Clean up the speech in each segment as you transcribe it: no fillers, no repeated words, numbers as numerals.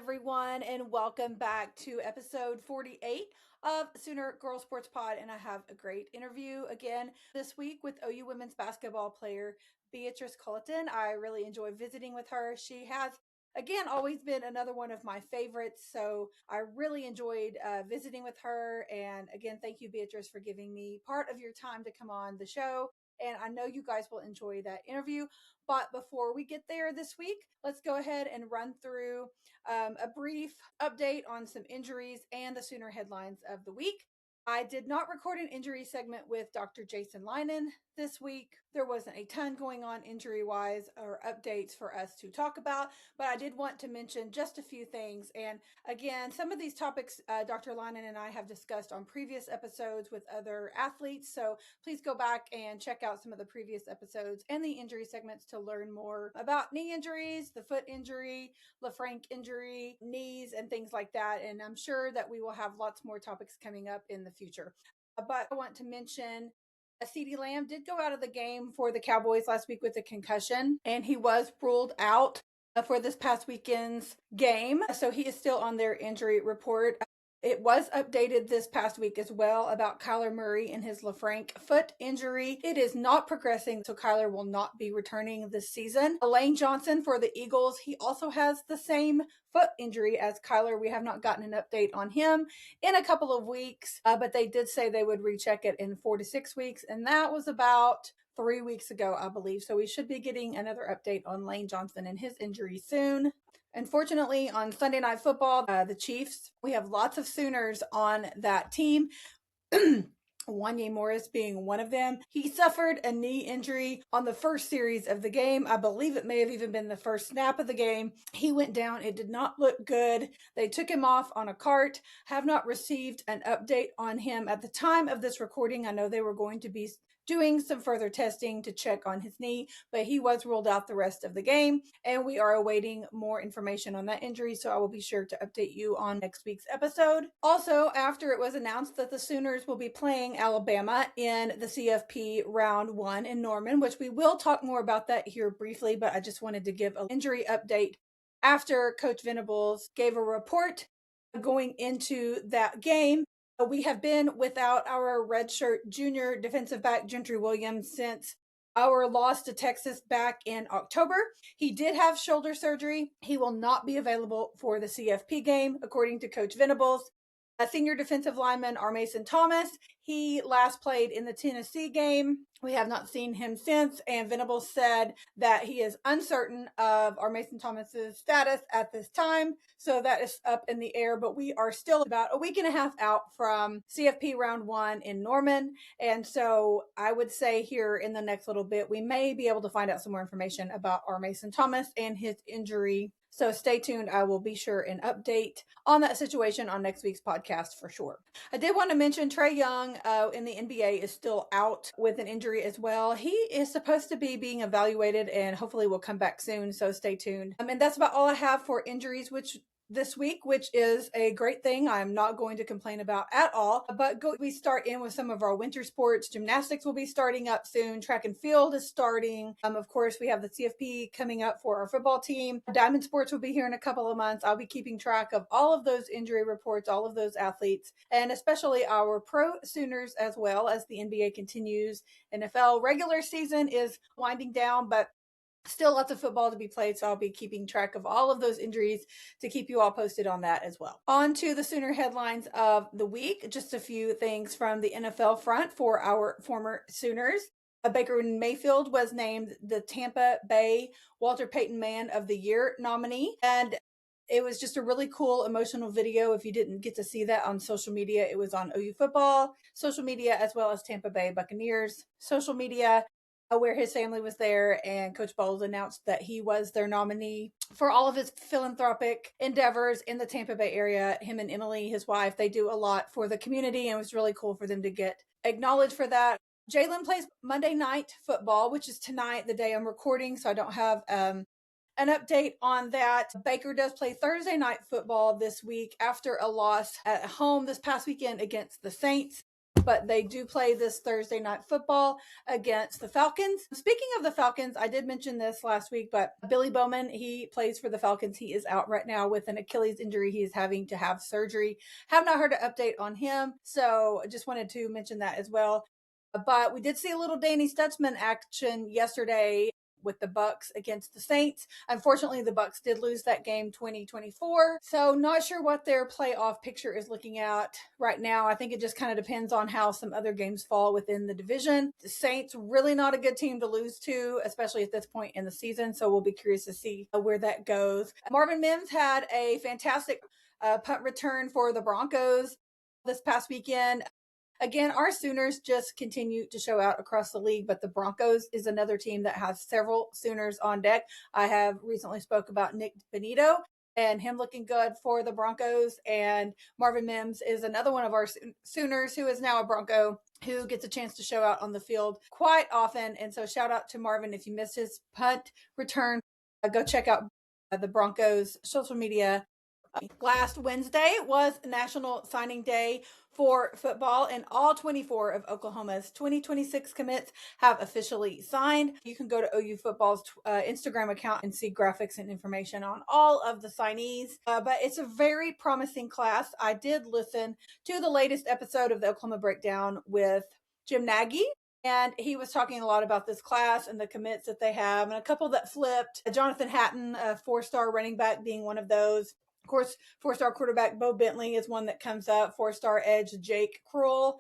everyone, and welcome back to episode 48 of Sooner Girl Sports Pod. And I have a great interview again this week with OU women's basketball player Beatrice Culliton. I really enjoy visiting with her. She has again always been another one of my favorites, so I really enjoyed visiting with her. And again, thank you, Beatrice, for giving me part of your time to come on the show. And I know you guys will enjoy that interview. But before we get there this week, let's go ahead and run through a brief update on some injuries and the Sooner headlines of the week. I did not record an injury segment with Dr. Jason Lynan this week. There wasn't a ton going on injury wise or updates for us to talk about, but I did want to mention just a few things. And again, some of these topics Dr. Lynan and I have discussed on previous episodes with other athletes. So please go back and check out some of the previous episodes and the injury segments to learn more about knee injuries, the foot injury, LaFranc injury, knees, and things like that. And I'm sure that we will have lots more topics coming up in the future. But I want to mention CeeDee Lamb did go out of the game for the Cowboys last week with a concussion, and he was ruled out for this past weekend's game. So he is still on their injury report. It was updated this past week as well about Kyler Murray and his LaFranc foot injury. It is not progressing, so Kyler will not be returning this season. Lane Johnson for the Eagles, he also has the same foot injury as Kyler. We have not gotten an update on him in a couple of weeks, but they did say they would recheck it in 4 to 6 weeks, and that was about 3 weeks ago, I believe. So we should be getting another update on Lane Johnson and his injury soon. Unfortunately, on Sunday Night Football, the Chiefs, we have lots of Sooners on that team. Wanye Morris being one of them. He suffered a knee injury on the first series of the game. I believe it may have even been the first snap of the game. He went down. It did not look good. They took him off on a cart. Have not received an update on him at the time of this recording. I know they were going to be doing some further testing to check on his knee, but he was ruled out the rest of the game, and we are awaiting more information on that injury, so I will be sure to update you on next week's episode. Also, after it was announced that the Sooners will be playing Alabama in the CFP round 1 in Norman, which we will talk more about that here briefly, but I just wanted to give an injury update after Coach Venables gave a report going into that game. We have been without our redshirt junior defensive back, Gentry Williams, since our loss to Texas back in October. He did have shoulder surgery. He will not be available for the CFP game, according to Coach Venables. A senior defensive lineman, Mason Thomas, he last played in the Tennessee game. We have not seen him since, and Venables said that he is uncertain of Mason Thomas's status at this time, so that is up in the air, but we are still about a week and a half out from CFP round 1 in Norman, and so I would say here in the next little bit, we may be able to find out some more information about Mason Thomas and his injury. So stay tuned. I will be sure and update on that situation on next week's podcast for sure. I did want to mention Trae Young in the NBA is still out with an injury as well. He is supposed to be being evaluated and hopefully will come back soon. So stay tuned. And that's about all I have for injuries, this week, which is a great thing. I'm not going to complain about at all, but we start in with some of our winter sports. Gymnastics will be starting up soon. Track and field is starting. Of course, we have the CFP coming up for our football team. Diamond sports will be here in a couple of months. I'll be keeping track of all of those injury reports, all of those athletes, and especially our pro Sooners as well as the NBA continues. NFL regular season is winding down, but still lots of football to be played, so I'll be keeping track of all of those injuries to keep you all posted on that as well. On to the Sooner headlines of the week. Just a few things from the NFL front for our former Sooners. Baker Mayfield was named the Tampa Bay Walter Payton Man of the Year nominee, and it was just a really cool emotional video. If you didn't get to see that on social media, it was on OU football social media as well as Tampa Bay Buccaneers social media, where his family was there, and Coach Bowles announced that he was their nominee for all of his philanthropic endeavors in the Tampa Bay area. Him and Emily, his wife, they do a lot for the community, and it was really cool for them to get acknowledged for that. Jalen plays Monday Night Football, which is tonight, the day I'm recording, so I don't have an update on that. Baker does play Thursday Night Football this week after a loss at home this past weekend against the Saints. but they do play this Thursday night football against the Falcons. Speaking of the Falcons, I did mention this last week, but Billy Bowman, he plays for the Falcons. He is out right now with an Achilles injury. He is having to have surgery. Have not heard an update on him, so I just wanted to mention that as well. But we did see a little Danny Stutzman action yesterday with the Bucks against the Saints. Unfortunately, the Bucks did lose that game 2024. So not sure what their playoff picture is looking at right now. I think it just kind of depends on how some other games fall within the division. The Saints really not a good team to lose to, especially at this point in the season. So we'll be curious to see where that goes. Marvin Mims had a fantastic punt return for the Broncos this past weekend. Again, our Sooners just continue to show out across the league, but the Broncos is another team that has several Sooners on deck. I have recently spoke about Nick Benito and him looking good for the Broncos, and Marvin Mims is another one of our Sooners who is now a Bronco who gets a chance to show out on the field quite often. And so shout out to Marvin. If you missed his punt return, go check out the Broncos social media. Last Wednesday was National Signing Day for football, and all 24 of Oklahoma's 2026 commits have officially signed. You can go to OU Football's Instagram account and see graphics and information on all of the signees. But it's a very promising class. I did listen to the latest episode of the Oklahoma Breakdown with Jim Nagy, and he was talking a lot about this class and the commits that they have, and a couple that flipped. Jonathan Hatton, a 4-star running back, being one of those. Of course, 4-star quarterback Bo Bentley is one that comes up. 4-star edge Jake Krull.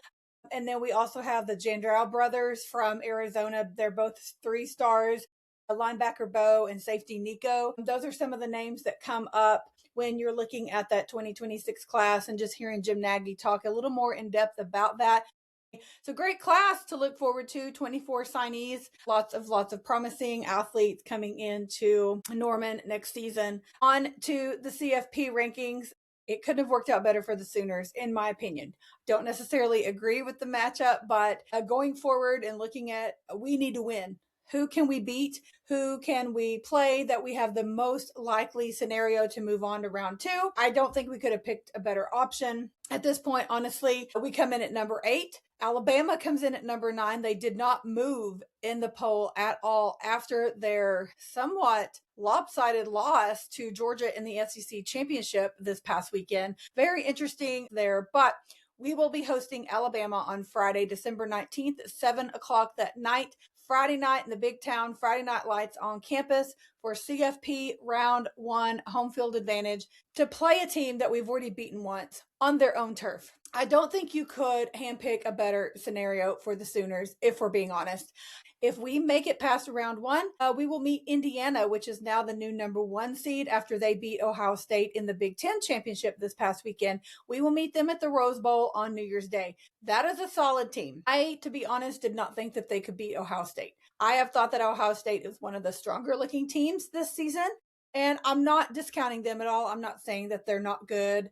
And then we also have the Jandrell brothers from Arizona. They're both 3 stars. A linebacker Bo and safety Nico. Those are some of the names that come up when you're looking at that 2026 class, and just hearing Jim Nagy talk a little more in depth about that. It's a great class to look forward to. 24 signees, lots of promising athletes coming into Norman next season. On to the CFP rankings. It couldn't have worked out better for the Sooners, in my opinion. Don't necessarily agree with the matchup, but going forward and looking at, we need to win. Who can we beat? Who can we play that we have the most likely scenario to move on to round 2? I don't think we could have picked a better option. At this point, honestly, we come in at number 8. Alabama comes in at number 9. They did not move in the poll at all after their somewhat lopsided loss to Georgia in the SEC championship this past weekend. Very interesting there, but we will be hosting Alabama on Friday, December 19th at 7 o'clock that night. Friday night in the Big Town, Friday Night Lights on campus for CFP Round 1 home field advantage to play a team that we've already beaten once on their own turf. I don't think you could handpick a better scenario for the Sooners, if we're being honest. If we make it past round 1, we will meet Indiana, which is now the new number 1 seed after they beat Ohio State in the Big Ten championship this past weekend. We will meet them at the Rose Bowl on New Year's Day. That is a solid team. I, to be honest, did not think that they could beat Ohio State. I have thought that Ohio State is one of the stronger looking teams this season, and I'm not discounting them at all. I'm not saying that they're not good,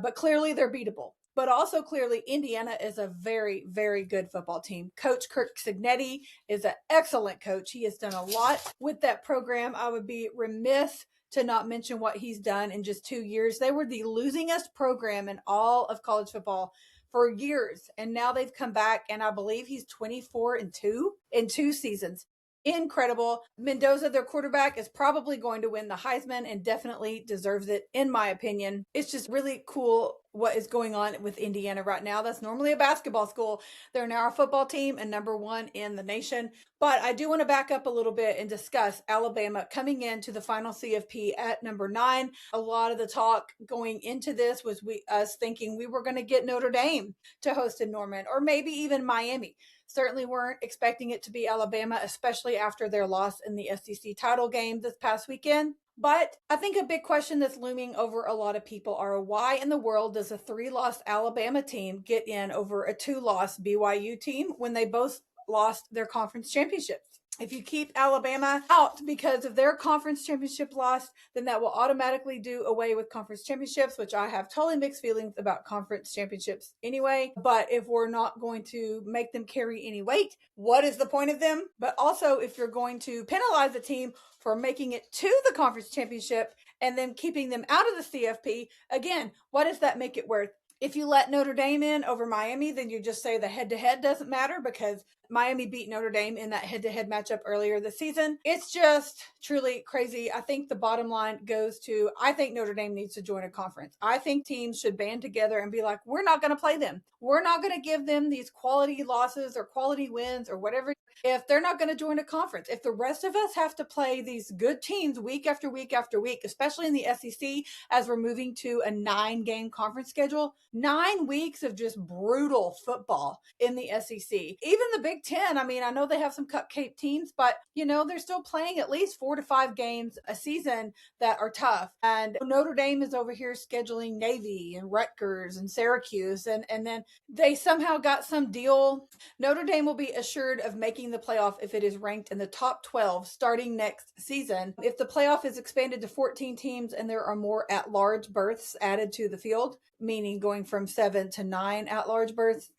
but clearly they're beatable. But also clearly Indiana is a very, very good football team. Coach Kirk Cignetti is an excellent coach. He has done a lot with that program. I would be remiss to not mention what he's done in just 2 years. They were the losingest program in all of college football for years, and now they've come back, and I believe he's 24-2 in 2 seasons. Incredible. Mendoza, their quarterback, is probably going to win the Heisman and definitely deserves it, in my opinion. It's just really cool what is going on with Indiana right now. That's normally a basketball school. They're now a football team and number 1 in the nation. But I do want to back up a little bit and discuss Alabama coming into the final CFP at number 9. A lot of the talk going into this was us thinking we were going to get Notre Dame to host in Norman, or maybe even Miami. Certainly weren't expecting it to be Alabama, especially after their loss in the SEC title game this past weekend. But I think a big question that's looming over a lot of people are, why in the world does a 3-loss Alabama team get in over a 2-loss BYU team when they both lost their conference championships? If you keep Alabama out because of their conference championship loss, then that will automatically do away with conference championships, which I have totally mixed feelings about conference championships anyway. But if we're not going to make them carry any weight, what is the point of them? But also, if you're going to penalize a team for making it to the conference championship and then keeping them out of the CFP, again, what does that make it worth? If you let Notre Dame in over Miami, then you just say the head to head doesn't matter because Miami beat Notre Dame in that head to head matchup earlier this season. It's just truly crazy. I think the bottom line goes to I think Notre Dame needs to join a conference. I think teams should band together and be like, we're not going to play them. We're not going to give them these quality losses or quality wins or whatever if they're not going to join a conference. If the rest of us have to play these good teams week after week after week, especially in the SEC, as we're moving to a 9-game conference schedule, 9 weeks of just brutal football in the SEC. Even the Big Ten, I mean, I know they have some cupcake teams, but they're still playing at least 4 to 5 games a season that are tough. And Notre Dame is over here scheduling Navy and Rutgers and Syracuse, and then they somehow got some deal. Notre Dame will be assured of making the playoff if it is ranked in the top 12 starting next season. If the playoff is expanded to 14 teams and there are more at-large berths added to the field, meaning going from 7 to 9 at-large berths,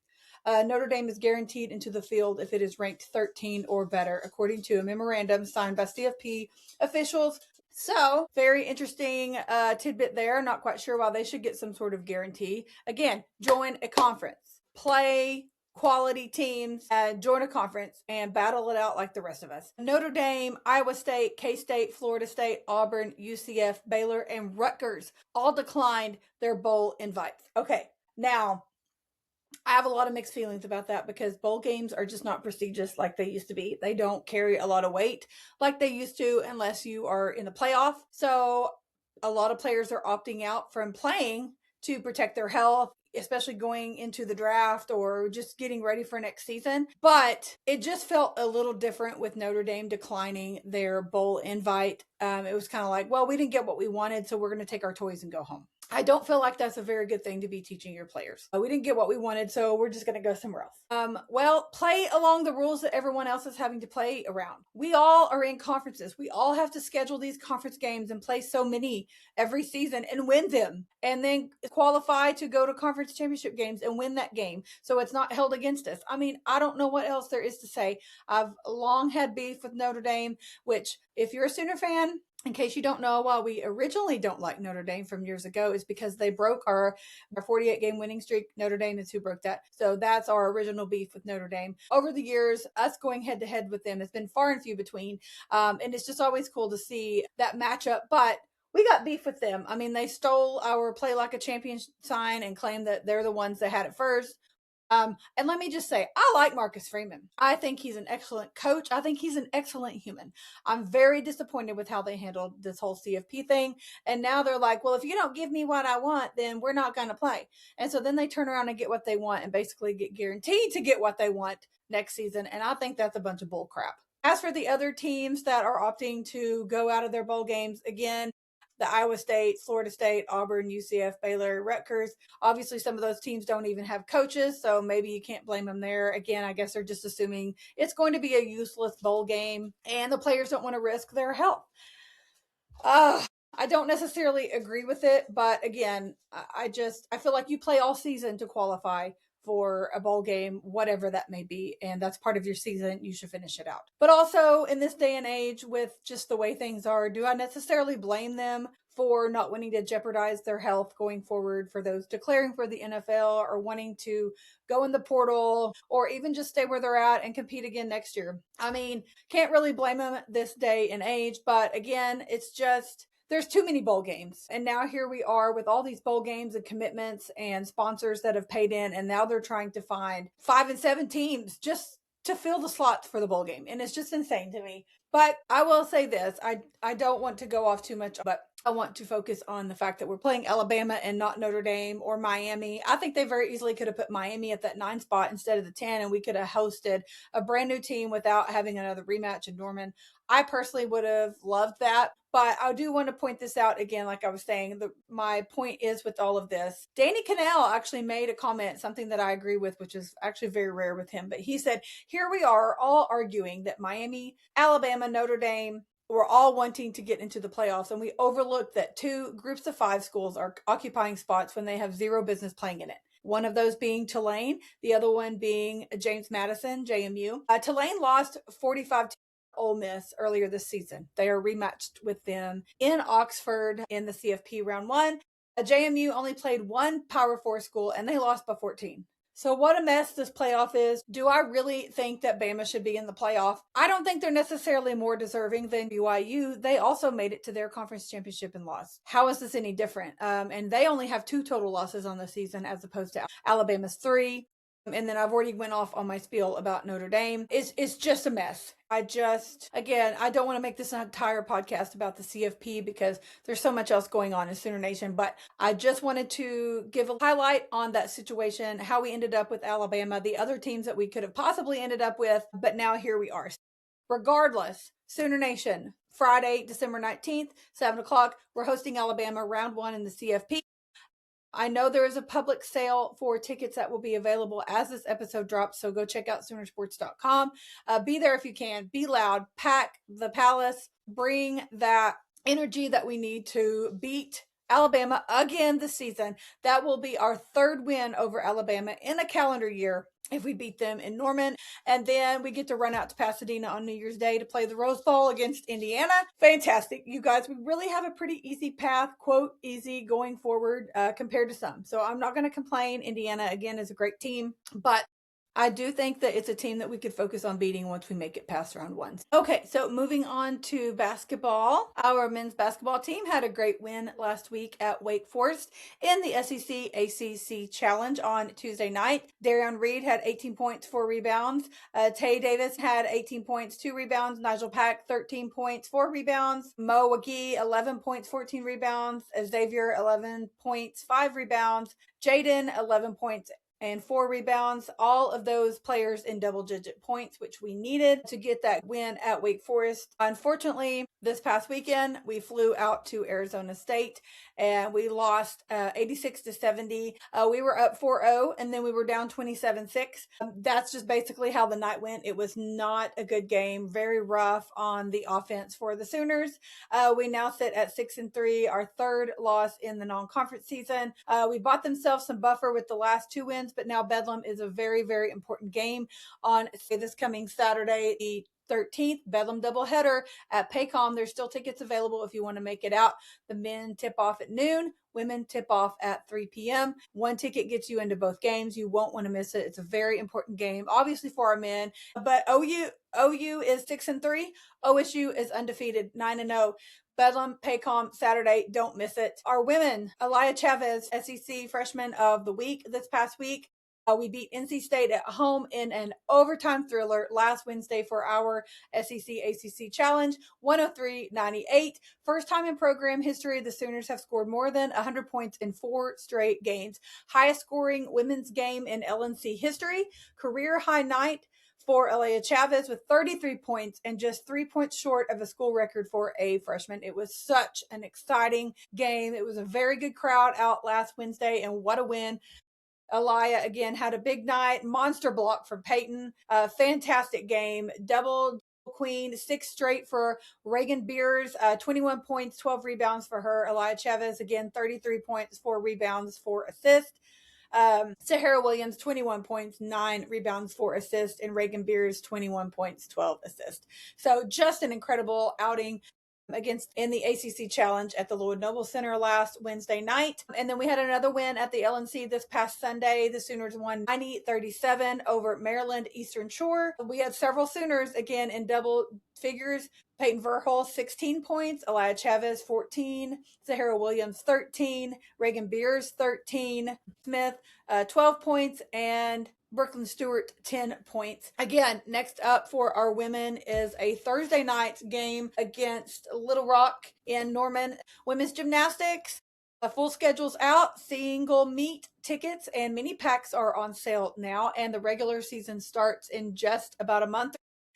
Notre Dame is guaranteed into the field if it is ranked 13 or better, according to a memorandum signed by CFP officials. So, very interesting tidbit there. Not quite sure why they should get some sort of guarantee. Again, join a conference, play quality teams, join a conference, and battle it out like the rest of us. Notre Dame, Iowa State, K-State, Florida State, Auburn, UCF, Baylor, and Rutgers all declined their bowl invites. Okay, now I have a lot of mixed feelings about that because bowl games are just not prestigious like they used to be. They don't carry a lot of weight like they used to unless you are in the playoff. So a lot of players are opting out from playing to protect their health, especially going into the draft or just getting ready for next season. But it just felt a little different with Notre Dame declining their bowl invite. It was kind of like, well, we didn't get what we wanted, so we're going to take our toys and go home. I don't feel like that's a very good thing to be teaching your players. We didn't get what we wanted, so we're just going to go somewhere else. Well, play along the rules that everyone else is having to play around. We all are in conferences. We all have to schedule these conference games and play so many every season and win them, and then qualify to go to conference championship games and win that game. So it's not held against us. I mean, I don't know what else there is to say. I've long had beef with Notre Dame, which if you're a Sooner fan, in case you don't know, why we originally don't like Notre Dame from years ago is because they broke our 48-game winning streak. Notre Dame is who broke that. So that's our original beef with Notre Dame. Over the years, us going head to head with them has been far and few between. And it's just always cool to see that matchup. But we got beef with them. I mean, they stole our play like a champion sign and claimed that they're the ones that had it first. And let me just say, I like Marcus Freeman. I think he's an excellent coach. I think he's an excellent human. I'm very disappointed with how they handled this whole CFP thing. And now they're like, well, if you don't give me what I want, then we're not going to play. And so then they turn around and get what they want and basically get guaranteed to get what they want next season. And I think that's a bunch of bull crap. As for the other teams that are opting to go out of their bowl games, again, the Iowa State, Florida State, Auburn, UCF, Baylor, Rutgers. Obviously, some of those teams don't even have coaches, so maybe you can't blame them there. Again, I guess they're just assuming it's going to be a useless bowl game, and the players don't want to risk their health. I don't necessarily agree with it, but again, I feel like you play all season to qualify for a bowl game, whatever that may be, and that's part of your season. You should finish it out. But also in this day and age, with just the way things are, do I necessarily blame them for not wanting to jeopardize their health going forward, for those declaring for the NFL or wanting to go in the portal or even just stay where they're at and compete again next year? I mean, can't really blame them this day and age, but again, it's just there's too many bowl games. And now here we are with all these bowl games and commitments and sponsors that have paid in. And now they're trying to find 5 and 7 teams just to fill the slots for the bowl game. And it's just insane to me. But I will say this, I don't want to go off too much, but I want to focus on the fact that we're playing Alabama and not Notre Dame or Miami. I think they very easily could have put Miami at that 9 spot instead of the 10, and we could have hosted a brand new team without having another rematch in Norman. I personally would have loved that. But I do want to point this out again, like I was saying, my point is with all of this, Danny Cannell actually made a comment, something that I agree with, which is actually very rare with him. But he said, here we are all arguing that Miami, Alabama, Notre Dame, we're all wanting to get into the playoffs, and we overlooked that 2 groups of 5 schools are occupying spots when they have zero business playing in it. One of those being Tulane, the other one being James Madison, JMU. Tulane lost 45 to Ole Miss earlier this season. They are rematched with them in Oxford in the CFP round 1. JMU only played one Power 4 school and they lost by 14. So what a mess this playoff is. Do I really think that Bama should be in the playoff? I don't think they're necessarily more deserving than BYU. They also made it to their conference championship and lost. How is this any different? And they only have 2 total losses on the season as opposed to Alabama's 3. And then I've already went off on my spiel about Notre Dame. It's just a mess. I don't want to make this an entire podcast about the CFP because there's so much else going on in Sooner Nation, but I just wanted to give a highlight on that situation, how we ended up with Alabama, the other teams that we could have possibly ended up with, but now here we are. Regardless, Sooner Nation, Friday, December 19th, 7 o'clock, we're hosting Alabama round 1 in the CFP. I know there is a public sale for tickets that will be available as this episode drops, so go check out Soonersports.com. Be there if you can. Be loud. Pack the palace. Bring that energy that we need to beat Alabama again this season. That will be our 3rd win over Alabama in a calendar year if we beat them in Norman. And then we get to run out to Pasadena on New Year's Day to play the Rose Bowl against Indiana. Fantastic. You guys, we really have a pretty easy path, quote, easy going forward compared to some. So I'm not going to complain. Indiana, again, is a great team, but I do think that it's a team that we could focus on beating once we make it past round 1. Okay, so moving on to basketball. Our men's basketball team had a great win last week at Wake Forest in the SEC ACC Challenge on Tuesday night. Darion Reed had 18 points, 4 rebounds. Tay Davis had 18 points, 2 rebounds. Nigel Pack, 13 points, 4 rebounds. Mo Wagee, 11 points, 14 rebounds. Xavier, 11 points, 5 rebounds. Jaden, 11 points and 4 rebounds. All of those players in double-digit points, which we needed to get that win at Wake Forest. Unfortunately, this past weekend, we flew out to Arizona State and we lost 86-70. We were up 4-0 and then we were down 27-6. That's just basically how the night went. It was not a good game. Very rough on the offense for the Sooners. We now sit at 6-3, our 3rd loss in the non-conference season. We bought themselves some buffer with the last 2 wins, but now Bedlam is a very, very important game on this coming Saturday, the 13th, Bedlam doubleheader at Paycom. There's still tickets available if you want to make it out. The men tip off at noon. Women tip off at 3 p.m. 1 ticket gets you into both games. You won't want to miss it. It's a very important game, obviously for our men. But OU is 6-3. OSU is undefeated, 9-0. Bedlam, Paycom, Saturday. Don't miss it. Our women, Elia Chavez, SEC Freshman of the Week this past week. We beat NC State at home in an overtime thriller last Wednesday for our SEC ACC Challenge, 103-98. First time in program history, the Sooners have scored more than 100 points in 4 straight games. Highest scoring women's game in LNC history. Career high night for Elia Chavez with 33 points and just 3 points short of a school record for a freshman. It was such an exciting game. It was a very good crowd out last Wednesday, and what a win. Elia again had a big night, monster block for Peyton, fantastic game, double queen, 6 straight for Reagan Beers, 21 points, 12 rebounds for her. Elia Chavez again, 33 points, 4 rebounds, 4 assists. Sahara Williams, 21 points, 9 rebounds, 4 assists, and Reagan Beers, 21 points, 12 assists. So just an incredible outing against in the ACC Challenge at the Lloyd Noble Center last Wednesday night. And then we had another win at the LNC this past Sunday. The Sooners won 90-37 over Maryland Eastern Shore. We had several Sooners again in double figures. Peyton Verhul, 16 points. Elia Chavez, 14. Zahara Williams, 13. Reagan Beers, 13. Smith, 12 points. And Brooklyn Stewart, 10 points. Again, next up for our women is a Thursday night game against Little Rock in Norman. Women's gymnastics, a full schedule's out. Single meet tickets and mini packs are on sale now, and the regular season starts in just about a month.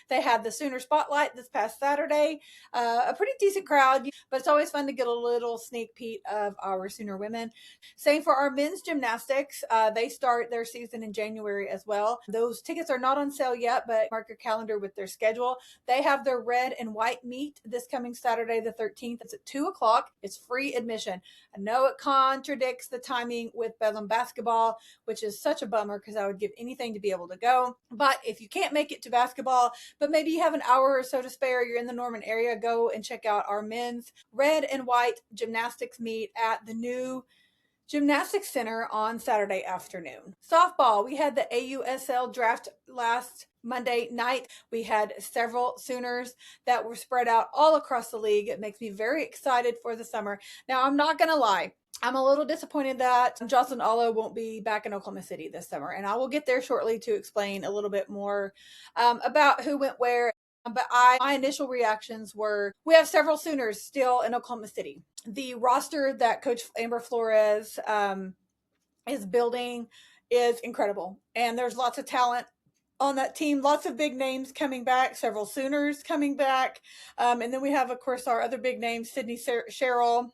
They had the Sooner Spotlight this past Saturday. A pretty decent crowd, but it's always fun to get a little sneak peek of our Sooner women. Same for our men's gymnastics. They start their season in January as well. Those tickets are not on sale yet, but mark your calendar with their schedule. They have their red and white meet this coming Saturday, the 13th. It's at 2 o'clock. It's free admission. I know it contradicts the timing with Bedlam basketball, which is such a bummer because I would give anything to be able to go. But if you can't make it to basketball, but maybe you have an hour or so to spare, you're in the Norman area, go and check out our men's red and white gymnastics meet at the new Gymnastics Center on Saturday afternoon. Softball, we had the AUSL draft last Monday night. We had several Sooners that were spread out all across the league. It makes me very excited for the summer. Now, I'm not going to lie. I'm a little disappointed that Jocelyn Allo won't be back in Oklahoma City this summer, and I will get there shortly to explain a little bit more about who went where. But my initial reactions were we have several Sooners still in Oklahoma City. The roster that Coach Amber Flores is building is incredible, and there's lots of talent on that team. Lots of big names coming back, several Sooners coming back, and then we have, of course, our other big names, Sydney Sherrill,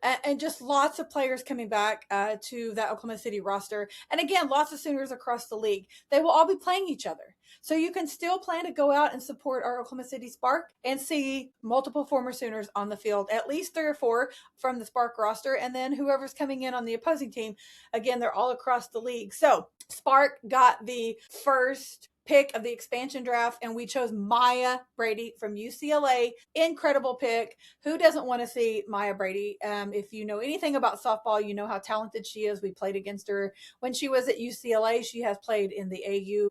and just lots of players coming back to that Oklahoma City roster. And again, lots of Sooners across the league. They will all be playing each other. So you can still plan to go out and support our Oklahoma City Spark and see multiple former Sooners on the field, at least 3 or 4 from the Spark roster. And then whoever's coming in on the opposing team, again, they're all across the league. So Spark got the first pick of the expansion draft, and we chose Maya Brady from UCLA. Incredible pick. Who doesn't want to see Maya Brady? If you know anything about softball, you know how talented she is. We played against her when she was at UCLA. She has played in the AU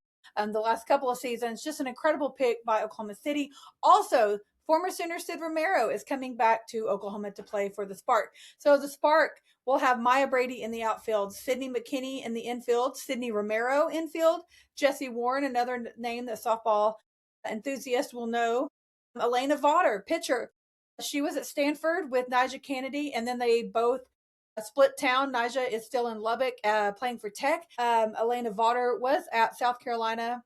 the last couple of seasons. Just an incredible pick by Oklahoma City. Also, former Sooner Sid Romero is coming back to Oklahoma to play for the Spark. So the Spark will have Maya Brady in the outfield, Sydney McKinney in the infield, Sydney Romero infield, Jesse Warren, another name that softball enthusiasts will know, Elena Vaughter, pitcher. She was at Stanford with Nija Kennedy, and then they both split town. Nija is still in Lubbock playing for Tech. Elena Vaughter was at South Carolina,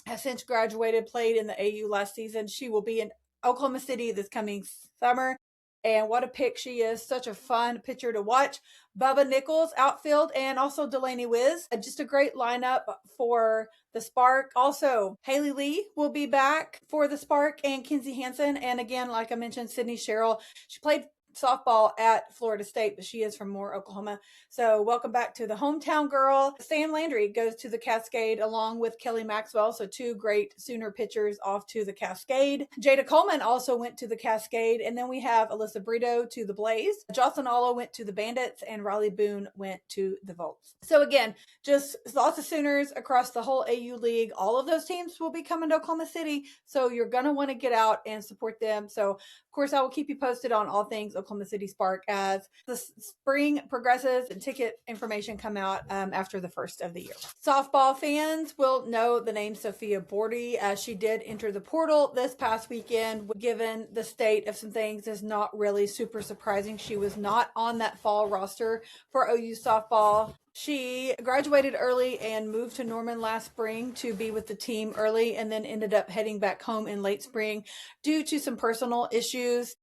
has since graduated, played in the AU last season. She will be in Oklahoma City this coming summer. And what a pick she is. Such a fun pitcher to watch. Bubba Nichols, outfield, and also Delaney Wiz. Just a great lineup for the Spark. Also, Haley Lee will be back for the Spark, and Kinsey Hansen. And again, like I mentioned, Sydney Sherrill. She played softball at Florida State, but she is from Moore, Oklahoma. So welcome back to the hometown girl. Sam Landry goes to the Cascade along with Kelly Maxwell. So 2 great Sooner pitchers off to the Cascade. Jada Coleman also went to the Cascade. And then we have Alyssa Brito to the Blaze. Jocelyn Allo went to the Bandits, and Riley Boone went to the Volts. So again, just lots of Sooners across the whole AU league. All of those teams will be coming to Oklahoma City. So you're going to want to get out and support them. So of course, I will keep you posted on all things Oklahoma City Spark as the spring progresses and ticket information come out after the first of the year. Softball fans will know the name Sophia Bordy, as she did enter the portal this past weekend. Given the state of some things, is not really super surprising. She was not on that fall roster for OU softball. She graduated early and moved to Norman last spring to be with the team early, and then ended up heading back home in late spring due to some personal issues.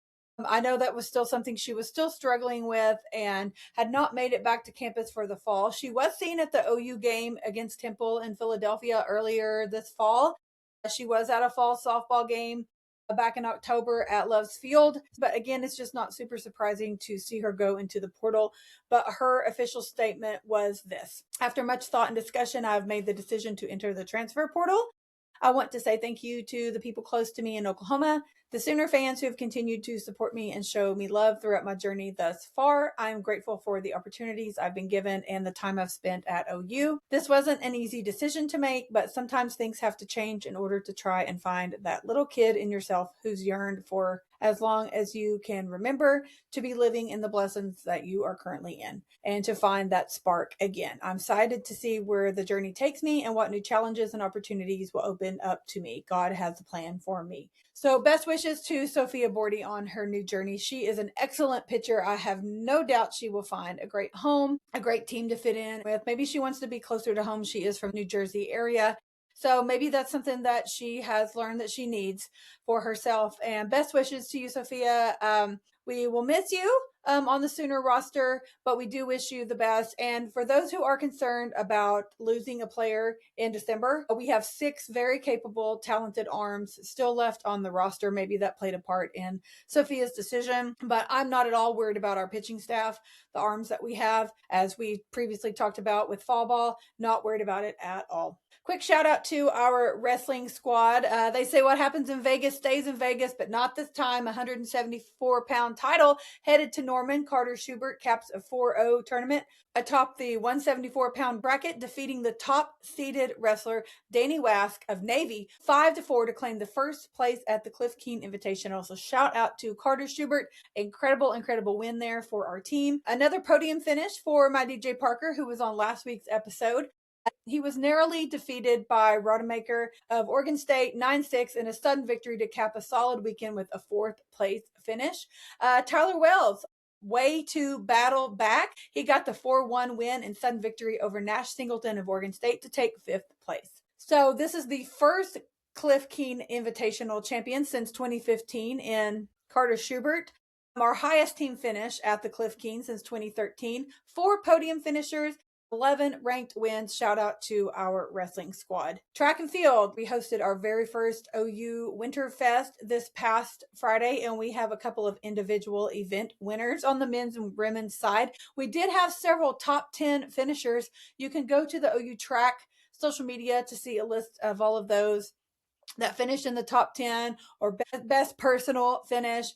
I know that was still something she was still struggling with and had not made it back to campus for the fall. She was seen at the OU game against Temple in Philadelphia earlier this fall. She was at a fall softball game back in October at Love's Field. But again, it's just not super surprising to see her go into the portal. But her official statement was this: after much thought and discussion, I've made the decision to enter the transfer portal. I want to say thank you to the people close to me in Oklahoma, the Sooner fans who have continued to support me and show me love throughout my journey thus far. I am grateful for the opportunities I've been given and the time I've spent at OU. This wasn't an easy decision to make, but sometimes things have to change in order to try and find that little kid in yourself who's yearned for as long as you can remember to be living in the blessings that you are currently in and to find that spark again. I'm excited to see where the journey takes me and what new challenges and opportunities will open up to me. God has a plan for me. So best wishes to Sophia Bordy on her new journey. She is an excellent pitcher. I have no doubt she will find a great home, a great team to fit in with. Maybe she wants to be closer to home. She is from New Jersey area. So maybe that's something that she has learned that she needs for herself. And best wishes to you, Sophia. We will miss you on the Sooner roster, but we do wish you the best. And for those who are concerned about losing a player in December, we have 6 very capable, talented arms still left on the roster. Maybe that played a part in Sophia's decision, but I'm not at all worried about our pitching staff, the arms that we have, as we previously talked about with fall ball, not worried about it at all. Quick shout out to our wrestling squad. They say what happens in Vegas stays in Vegas, but not this time. 174-pound title headed to Norman Carter Schubert caps a 4-0 tournament atop the 174-pound bracket, defeating the top-seeded wrestler Danny Wask of Navy 5-4 to claim the first place at the Cliff Keen Invitational. So shout out to Carter Schubert. Incredible win there for our team. Another podium finish for my DJ Parker, who was on last week's episode. He was narrowly defeated by Rodemaker of Oregon State 9-6 in a sudden victory to cap a solid weekend with a 4th place finish. Tyler Wells, way to battle back. He got the 4-1 win and sudden victory over Nash Singleton of Oregon State to take 5th place. So this is the first Cliff Keen Invitational champion since 2015 in Carter Schubert. Our highest team finish at the Cliff Keen since 2013. 4 podium finishers, 11 ranked wins. Shout out to our wrestling squad. Track and field. We hosted our very first OU Winter Fest this past Friday, and we have a couple of individual event winners on the men's and women's side. We did have several top 10 finishers. You can go to the OU Track social media to see a list of all of those that finished in the top 10 or best personal finish.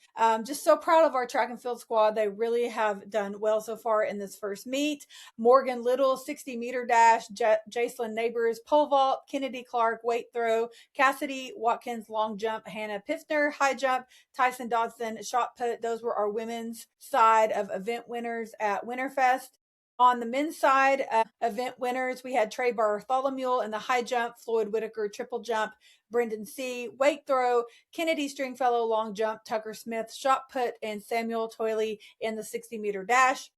Just so proud of our track and field squad. They really have done well so far in this first meet. Morgan Little, 60-meter dash, Jacelyn Neighbors, pole vault, Kennedy Clark, weight throw, Cassidy Watkins, long jump, Hannah Piffner, high jump, Tyson Dodson, shot put. Those were our women's side of event winners at Winterfest. On the men's side, event winners, we had Trey Bartholomew in the high jump, Floyd Whitaker triple jump, Brendan C. weight throw, Kennedy Stringfellow long jump, Tucker Smith shot put, and Samuel Toiley in the 60-meter dash.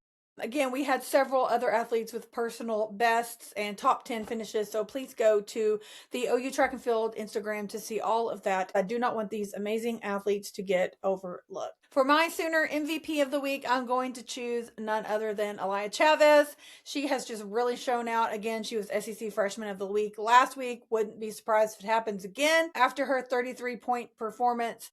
Again, we had several other athletes with personal bests and top 10 finishes, so please go to the OU Track and Field Instagram to see all of that. I do not want these amazing athletes to get overlooked. For my Sooner MVP of the week, I'm going to choose none other than Elia Chavez. She has just really shown out. Again, she was SEC Freshman of the Week last week. Wouldn't be surprised if it happens again after her 33-point performance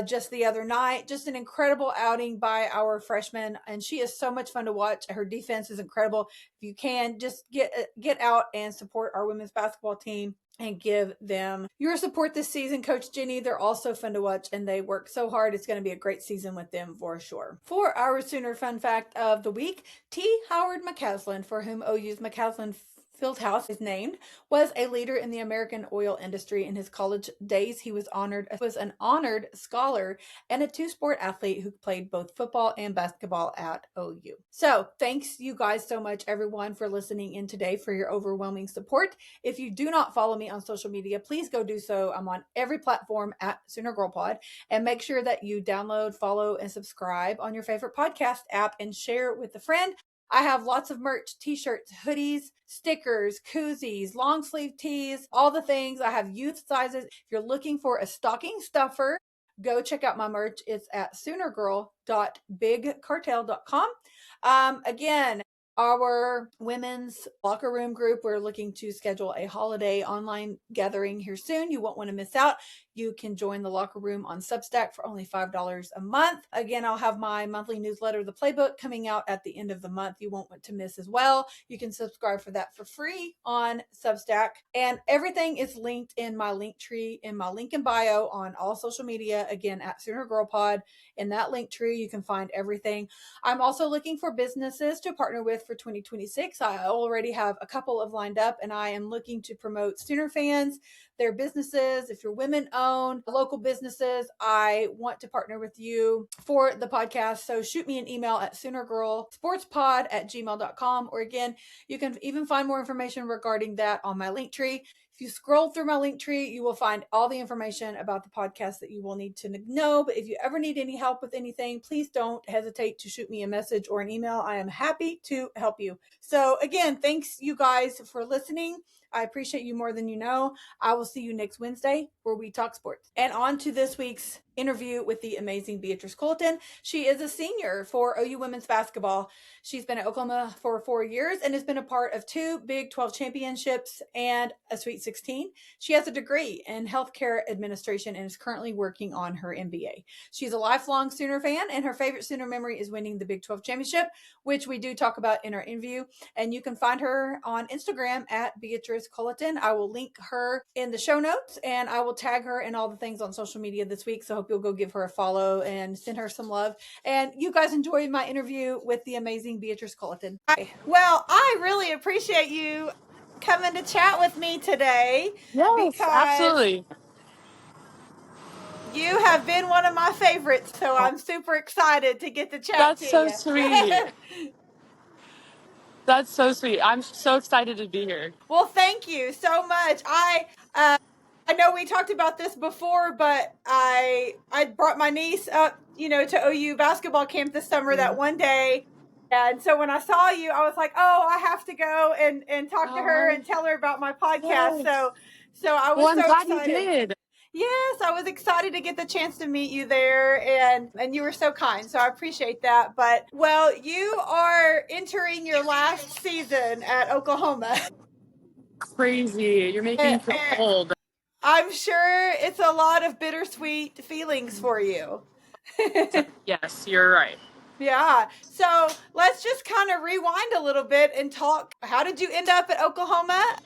just the other night. Just an incredible outing by our freshman, and she is so much fun to watch. Her defense is incredible. If you can, just get out and support our women's basketball team and give them your support this season. Coach Jenny, they're also fun to watch and they work so hard. It's going to be a great season with them for sure. For our Sooner fun fact of the week, T. Howard McCaslin, for whom OU's McCaslin Fieldhouse is named, was a leader in the American oil industry. In his college days, he was an honored scholar and a 2-sport athlete who played both football and basketball at OU. So thanks you guys so much, everyone, for listening in today, for your overwhelming support. If you do not follow me on social media, please go do so. I'm on every platform at Sooner Girl Pod, and make sure that you download, follow, and subscribe on your favorite podcast app and share with a friend. I have lots of merch, t-shirts, hoodies, stickers, koozies, long sleeve tees, all the things. I have youth sizes. If you're looking for a stocking stuffer, go check out my merch. It's at soonergirl.bigcartel.com. Again, our women's locker room group, we're looking to schedule a holiday online gathering here soon. You won't want to miss out. You can join the locker room on Substack for only $5 a month. Again, I'll have my monthly newsletter, The Playbook, coming out at the end of the month. You won't want to miss as well. You can subscribe for that for free on Substack. And everything is linked in my link tree, in my link in bio on all social media. Again, at Sooner Girl Pod. In that link tree, you can find everything. I'm also looking for businesses to partner with for 2026. I already have a couple of lined up, and I am looking to promote Sooner fans, their businesses. If you're women-owned, local businesses, I want to partner with you for the podcast. So shoot me an email at soonergirlsportspod@gmail.com. Or again, you can even find more information regarding that on my link tree. If you scroll through my link tree, you will find all the information about the podcast that you will need to know. But if you ever need any help with anything, please don't hesitate to shoot me a message or an email. I am happy to help you. So again, thanks you guys for listening. I appreciate you more than you know. I will see you next Wednesday where we talk sports. And on to this week's interview with the amazing Beatrice Culliton. She is a senior for OU women's basketball. She's been at Oklahoma for 4 years and has been a part of 2 Big 12 championships and a Sweet 16. She has a degree in healthcare administration and is currently working on her MBA. She's a lifelong Sooner fan, and her favorite Sooner memory is winning the Big 12 championship, which we do talk about in our interview. And you can find her on Instagram at Beatrice Culliton. I will link her in the show notes, and I will tag her in all the things on social media this week. So I hope hope you'll go give her a follow and send her some love. And you guys enjoyed my interview with the amazing Beatrice Culliton. Well, I really appreciate you coming to chat with me today. Yes, Because absolutely. you have been one of my favorites, so I'm super excited to get to chat That's to so you. sweet. That's so sweet. I'm so excited to be here. Well, thank you so much. I know we talked about this before, but I brought my niece up, to OU basketball camp this summer that one day. And so when I saw you, I was like, "Oh, I have to go and talk to her Oh, and tell her about my podcast." yes. So I Well, was I'm so glad you excited. did. Yes, I was excited to get the chance to meet you there, and you were so kind. So I appreciate that. But well, you are entering your last season at Oklahoma. Crazy. You're making me feel old. I'm sure it's a lot of bittersweet feelings for you. Yes, you're right. Yeah. So let's just kind of rewind a little bit and talk. How did you end up at Oklahoma?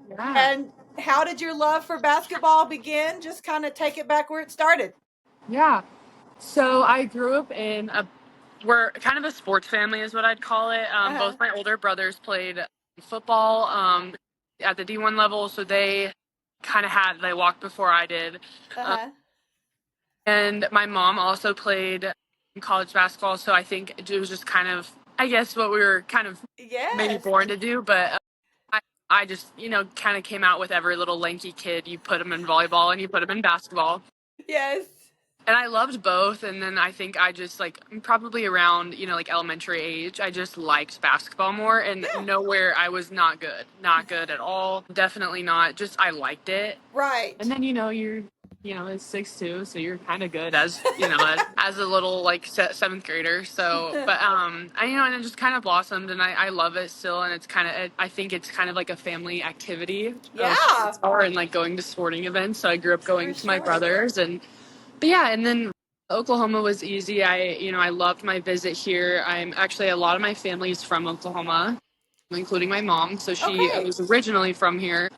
Yeah. And how did your love for basketball begin? Just kind of take it back where it started. Yeah. So I grew up in we're kind of a sports family is what I'd call it. Uh-huh. Both my older brothers played football at the D1 level, so they walked before I did. Um, Uh-huh. And my mom also played college basketball, so I think it was just kind of, I guess, what we were kind of maybe Yes. born to do. But I just, kind of came out with every little lanky kid. You put them in volleyball and you put them in basketball. Yes. And I loved both. And then I think I just, like, probably around, like elementary age, I just liked basketball more. And Yeah. nowhere I was not good. Not good at all. Definitely not. Just I liked it. Right. And then it's 6'2", so you're kind of good as as a little like seventh grader. So, but and it just kind of blossomed, and I love it still. And it's kind of I think it's kind of like a family activity. Yeah. And like going to sporting events. So I grew up going For to my sure. brothers, but yeah, and then Oklahoma was easy. I loved my visit here. I'm actually a lot of my family's from Oklahoma, including my mom. So she Okay. was originally from here.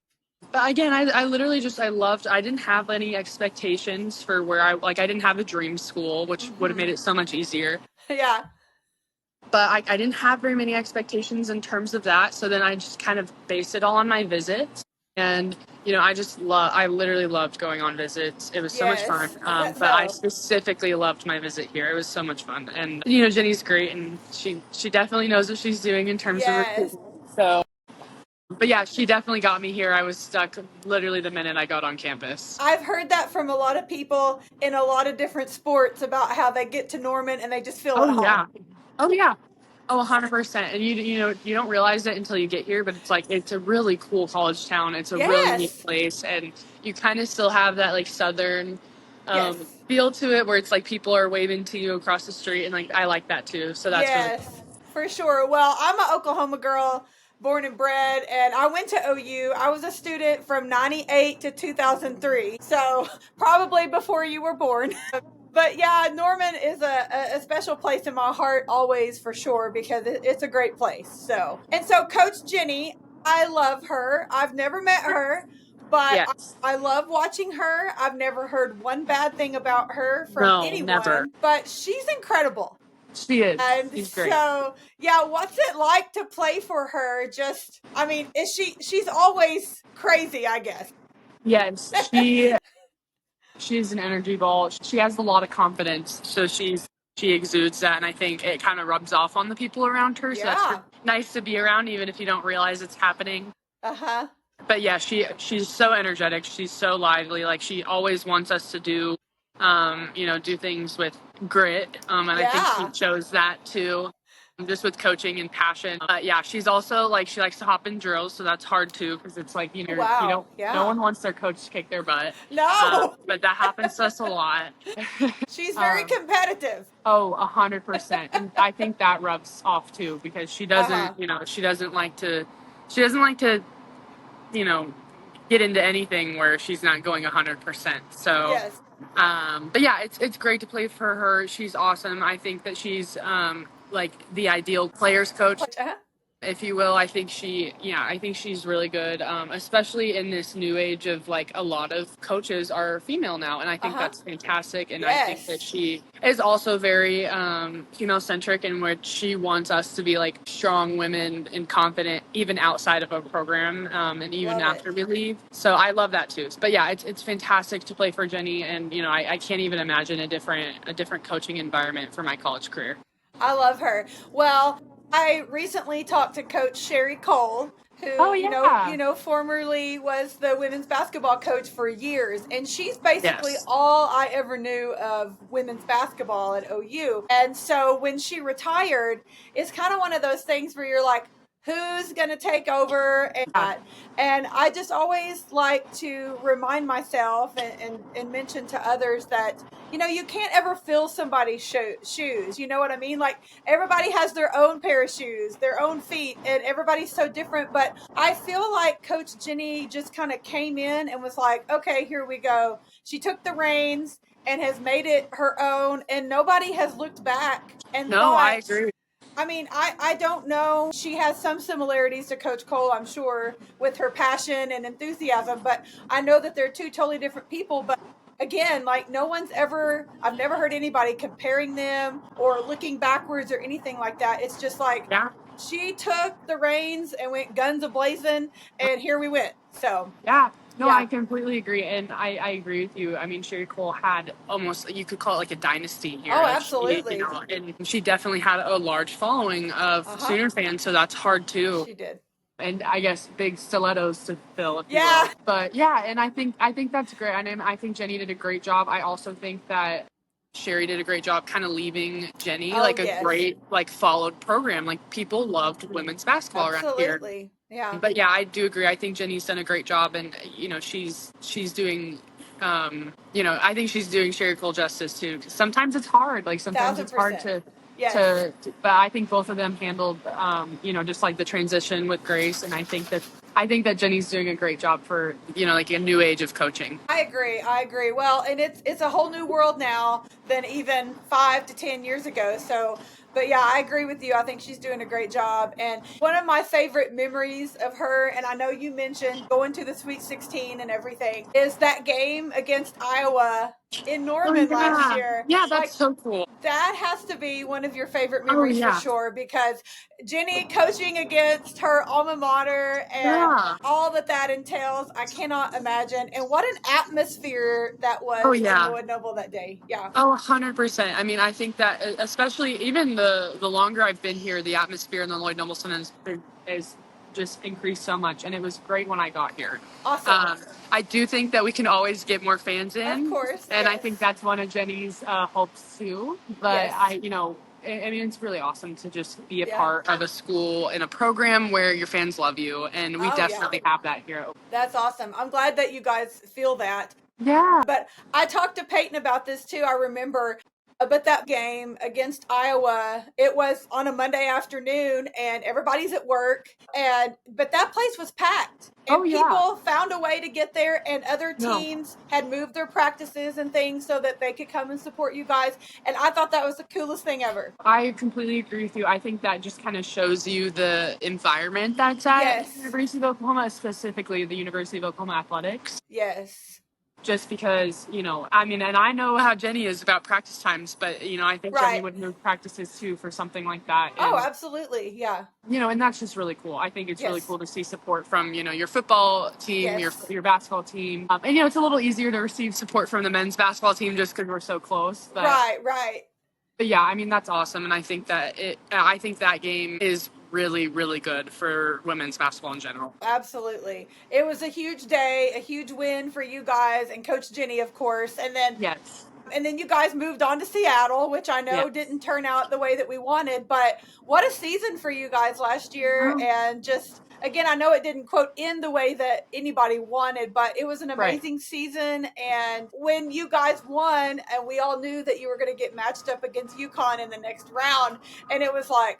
But again, I literally just I didn't have any expectations for where I didn't have a dream school, which would have made it so much easier. Yeah. But I didn't have very many expectations in terms of that. So then I just kind of based it all on my visits. And, I literally loved going on visits. It was so much fun. Yes. I bet But I so. specifically loved my visit here. It was so much fun. And, Jenny's great. And she definitely knows what she's doing in terms of Yes. recruitment. So, but yeah, she definitely got me here. I was stuck literally the minute I got on campus. I've heard that from a lot of people in a lot of different sports about how they get to Norman and they just feel at Oh home. yeah. Oh yeah. Oh, 100%. And you don't realize it until you get here, but it's like it's a really cool college town. It's a really neat Yes. place, and you kind of still have that like southern Yes. feel to it, where it's like people are waving to you across the street, and like I like that too. So that's really cool. Yes. For sure. Well, I'm an Oklahoma girl, born and bred, and I went to OU. I was a student from 98 to 2003. So probably before you were born. But yeah, Norman is a special place in my heart always, for sure, because it's a great place. So Coach Jenny, I love her. I've never met her, but Yes. I love watching her. I've never heard one bad thing about her from No, never. anyone, but she's incredible. She is. And She's great. so, yeah, what's it like to play for her? I mean, she's always crazy, I guess. Yes, she's an energy ball. She has a lot of confidence, so she exudes that, and I think it kind of rubs off on the people around her. So that's Yeah. nice to be around, even if you don't realize it's happening. Uh-huh. But yeah, she's so energetic. She's so lively. Like she always wants us to do things with grit. And I think Yeah. she shows that too, just with coaching and passion. Yeah, she's also like she likes to hop in drills, so that's hard too because it's like you Wow. don't Yeah. no one wants their coach to kick their butt. No. But that happens to us a lot. She's very competitive. Oh, 100%. And I think that rubs off too because Uh-huh. she doesn't like to, you know, get into anything where she's not going 100%. So, Yes. but yeah, it's great to play for her. She's awesome. I think that she's like the ideal players coach. Uh-huh. if you will. I think she's really good, especially in this new age of like a lot of coaches are female now, and I think Uh-huh. that's fantastic. And I think that Yes. she is also very female centric, in which she wants us to be like strong women and confident, even outside of a program, and even Love it. after we leave. So I love that too. But yeah, it's fantastic to play for Jenny, and I can't even imagine a different coaching environment for my college career. I love her. Well, I recently talked to Coach Sherry Cole, Oh who, yeah. formerly was the women's basketball coach for years. And she's basically Yes. all I ever knew of women's basketball at OU. And so when she retired, it's kind of one of those things where you're like, who's going to take over? Yeah. And I just always like to remind myself and mention to others that, you can't ever fill somebody's shoes. You know what I mean? Like, everybody has their own pair of shoes, their own feet, and everybody's so different. But I feel like Coach Jenny just kind of came in and was like, okay, here we go. She took the reins and has made it her own, and nobody has looked back and No, I thought, agree. I mean, I don't know. She has some similarities to Coach Cole, I'm sure, with her passion and enthusiasm, but I know that they're two totally different people. But again, like, I've never heard anybody comparing them or looking backwards or anything like that. It's just like Yeah. she took the reins and went guns a blazing, and here we went. So, Yeah. No, I yeah. completely agree. And I agree with you. I mean, Sherry Cole had almost, you could call it like a dynasty here. Oh, Like, absolutely. and she definitely had a large following of Uh huh. Sooner fans. So that's hard too. She did. And I guess big stilettos to fill, if you Yeah. will. But yeah, and I think that's great. I think Jenny did a great job. I also think that Sherry did a great job kind of leaving Jenny Oh, like a yes. great like followed program. Like people loved women's basketball around here. Absolutely. Yeah. But yeah, I do agree. I think Jenny's done a great job, and she's doing. I think she's doing Sherry Cole justice too. 'Cause sometimes it's hard. Like sometimes Thousand it's hard percent. to, Yes. to. But I think both of them handled, just like the transition with grace, and I think that Jenny's doing a great job for like a new age of coaching. I agree. I agree. Well, and it's a whole new world now than even 5 to 10 years ago. So, but yeah, I agree with you. I think she's doing a great job. And one of my favorite memories of her, and I know you mentioned going to the Sweet 16 and everything, is that game against Iowa in Oh Norman last yeah, year. yeah, that's Like, so cool. that has to be one of your favorite Oh memories for yeah, sure, because Jenny coaching against her alma mater and yeah. all that entails, I cannot imagine. And what an atmosphere that Oh was in yeah. Lloyd Noble that day. Yeah. Oh, 100%. I mean, I think that especially even the longer I've been here, the atmosphere in the Lloyd Noble Center is just increased so much, and it was great when I got here. Awesome. Um, I do think that we can always get more fans Of in, course. and I Yes. think that's one of Jenny's hopes too. But Yes. I mean, it's really awesome to just be a Yeah. part of a school and a program where your fans love you, and we Oh, yeah. definitely have that here. That's awesome. I'm glad that you guys feel that. Yeah. But I talked to Peyton about this too. I remember, but that game against Iowa, it was on a Monday afternoon and everybody's at work, and but that place was packed Oh and yeah. people found a way to get there, and other No. teams had moved their practices and things so that they could come and support you guys, and I thought that was the coolest thing ever. I completely agree with you. I think that just kind of shows you the environment that's at the Yes. University of Oklahoma, specifically the University of Oklahoma athletics. Yes. Just because, I mean, and I know how Jenny is about practice times, but, I think Jenny Right. would move practices too for something like that. Oh, And, absolutely. Yeah. and that's just really cool. I think it's really Yes. cool to see support from, your football team, your, Yes. your basketball team. And, it's a little easier to receive support from the men's basketball team just because we're so close. Right. Right. But yeah, I mean that's awesome, and I think that game is really, really good for women's basketball in general. Absolutely. It was a huge day, a huge win for you guys and Coach Jenny, of course. Yes, And then you guys moved on to Seattle, which I know yes. didn't turn out the way that we wanted, but what a season for you guys last year. Oh, And just again, I know it didn't quote end the way that anybody wanted, but it was an right. amazing season. And when you guys won, and we all knew that you were going to get matched up against UConn in the next round, and it was like,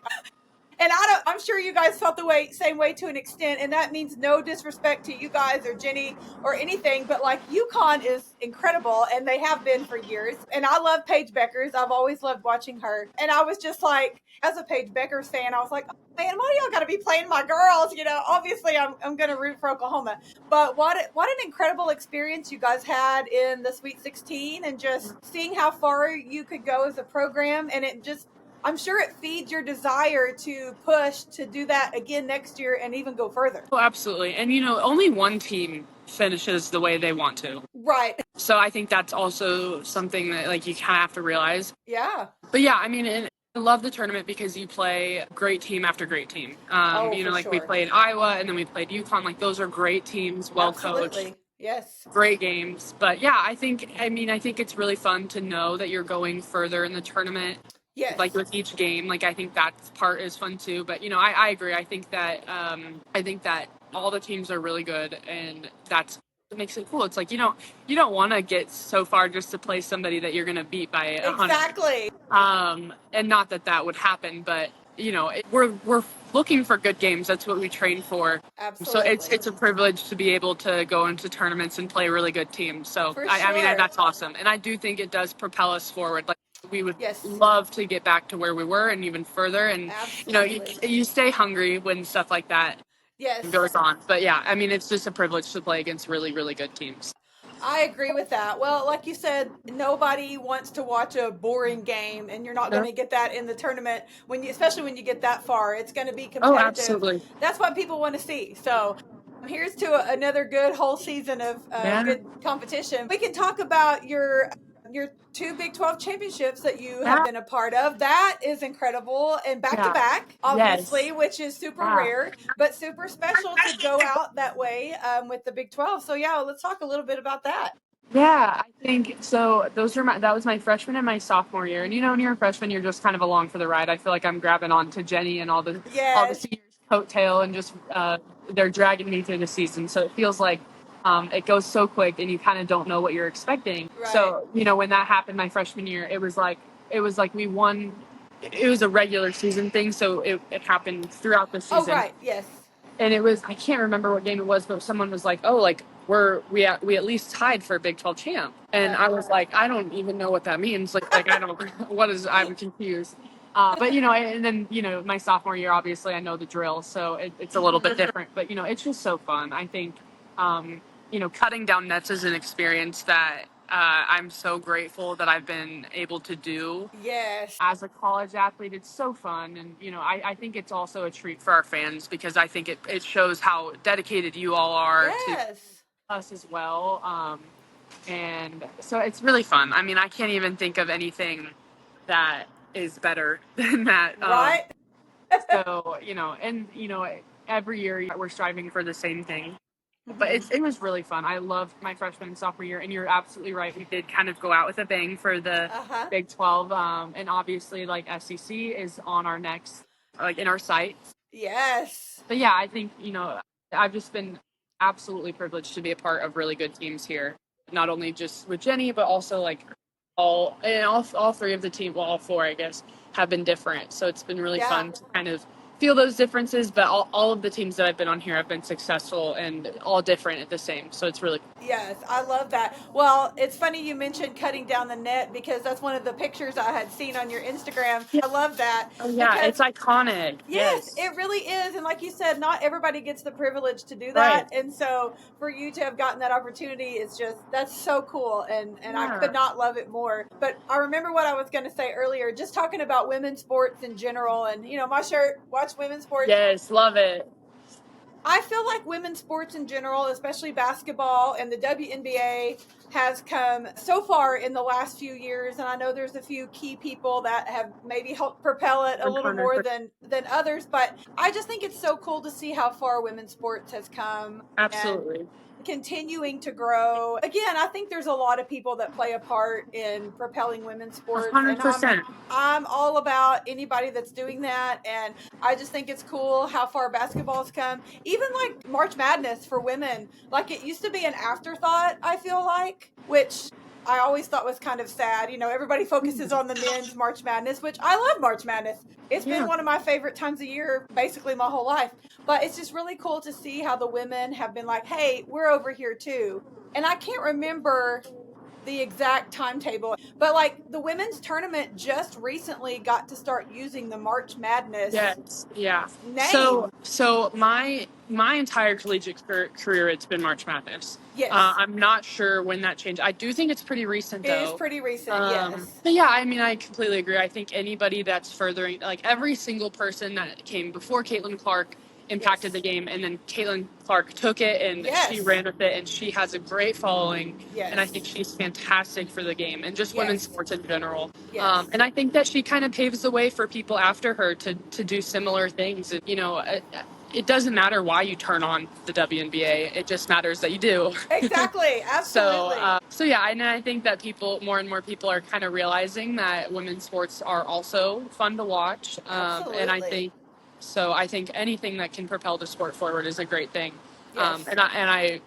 And I'm sure you guys felt the same way to an extent. And that means no disrespect to you guys or Jenny or anything, but like UConn is incredible and they have been for years. And I love Paige Beckers. I've always loved watching her. And I was just like, as a Paige Beckers fan, I was like, oh, man, why do y'all got to be playing my girls? Obviously I'm going to root for Oklahoma. But what an incredible experience you guys had in the Sweet 16 and just seeing how far you could go as a program. And it just, I'm sure it feeds your desire to push to do that again next year and even go further. Oh, absolutely. And only one team finishes the way they want to. Right. So I think that's also something that like you kind of have to realize. Yeah. But yeah, I mean, I love the tournament because you play great team after great team. For Like we sure. played Iowa and then we played UConn. Like those are great teams, well coached. Absolutely. Yes. Great games. But yeah, I think it's really fun to know that you're going further in the tournament. Yes. Like with each game, like I think that part is fun too. But I agree. I think that all the teams are really good, and that's what makes it cool. It's like you don't want to get so far just to play somebody that you're gonna beat by 100. Exactly. And not that would happen, but we're looking for good games. That's what we train for. So Absolutely. it's a privilege to be able to go into tournaments and play really good teams. So For I mean sure. that's awesome, and I do think it does propel us forward. Like we would Yes. love to get back to where we were and even further. And Absolutely. you stay hungry when stuff like that Yes. goes on. But yeah, I mean it's just a privilege to play against really really good teams. I agree with that. Well, like you said, nobody wants to watch a boring game, and you're not going to get that in the tournament especially when you get that far. It's going to be competitive. Oh, absolutely. That's what people want to see. So, here's to another good whole season of good competition. We can talk about your two Big 12 championships that you have been a part of. That is incredible, and back to back, obviously, Yes. which is super rare, but super special to go out that way with the Big 12. So yeah, let's talk a little bit about that. Yeah, I think so. That was my freshman and my sophomore year. And when you're a freshman, you're just kind of along for the ride. I feel like I'm grabbing on to Jenny and all the Yes. seniors' coattail, and just they're dragging me through the season. So it feels like it goes so quick, and you kind of don't know what you're expecting. Right. So when that happened my freshman year, it was like we won. It was a regular season thing, so it happened throughout the season. Oh, right. Yes. And it was, I can't remember what game it was, but someone was like, "Oh, like we at least tied for a Big 12 champ," and I was like, "I don't even know what that means. Like I don't what is I'm confused." But and then my sophomore year, obviously I know the drill, so it's a little bit different. But it's just so fun. I think cutting down nets is an experience that I'm so grateful that I've been able to do. Yes. As a college athlete, it's so fun. And, I think it's also a treat for our fans because I think it shows how dedicated you all are to us as well. And so it's really fun. I mean, I can't even think of anything that is better than that. Right. So, every year we're striving for the same thing. But it was really fun. I loved my freshman and sophomore year, and you're absolutely right. We did kind of go out with a bang for the Big 12, and obviously, like SEC is on our next, like in our sights. Yes. But yeah, I think I've just been absolutely privileged to be a part of really good teams here. Not only just with Jenny, but also like all three of the team, well, all four, I guess, have been different. So it's been really fun to kind of feel those differences, but all of the teams that I've been on here have been successful and all different at the same. So it's really cool. Yes, I love that. Well, it's funny you mentioned cutting down the net because that's one of the pictures I had seen on your Instagram. I love that. Oh, yeah, it's iconic. Yes, it really is. And like you said, not everybody gets the privilege to do that. Right. And so for you to have gotten that opportunity is that's so cool. And I could not love it more. But I remember what I was going to say earlier, just talking about women's sports in general. And, my shirt, watch women's sports. Yes, love it. I feel like women's sports in general, especially basketball and the WNBA, has come so far in the last few years. And I know there's a few key people that have maybe helped propel it a little more than others. But I just think it's so cool to see how far women's sports has come. Absolutely. Continuing to grow. Again, I think there's a lot of people that play a part in propelling women's sports. 100%. And I'm all about anybody that's doing that. And I just think it's cool how far basketball's come. Even like March Madness for women. Like it used to be an afterthought, I feel like, which I always thought was kind of sad. Everybody focuses on the men's March Madness, which I love March Madness. It's been Yeah. one of my favorite times of year, basically my whole life. But it's just really cool to see how the women have been like, hey, we're over here too. And I can't remember the exact timetable, but like the women's tournament just recently got to start using the March Madness Yes, yeah. So, name. my entire collegiate career, it's been March Madness. Yes, I'm not sure when that changed. I do think it's pretty recent, it is though. pretty recent. Yes, But yeah, I mean, I completely agree. I think anybody that's furthering, like every single person that came before Caitlin Clark impacted the yes, game, and then Caitlin Clark took it and she yes, ran with it, and she has a great following, and I think yes, she's fantastic for the game and just women's yes, sports in general. yes. And I think that she kind of paves the way for people after her to do similar things. It doesn't matter why you turn on the WNBA; it just matters that you do. Exactly, absolutely, So yeah, and I think that more and more people are kind of realizing that women's sports are also fun to watch. And I absolutely. think so. I think anything that can propel the sport forward is a great thing. Yes, And I,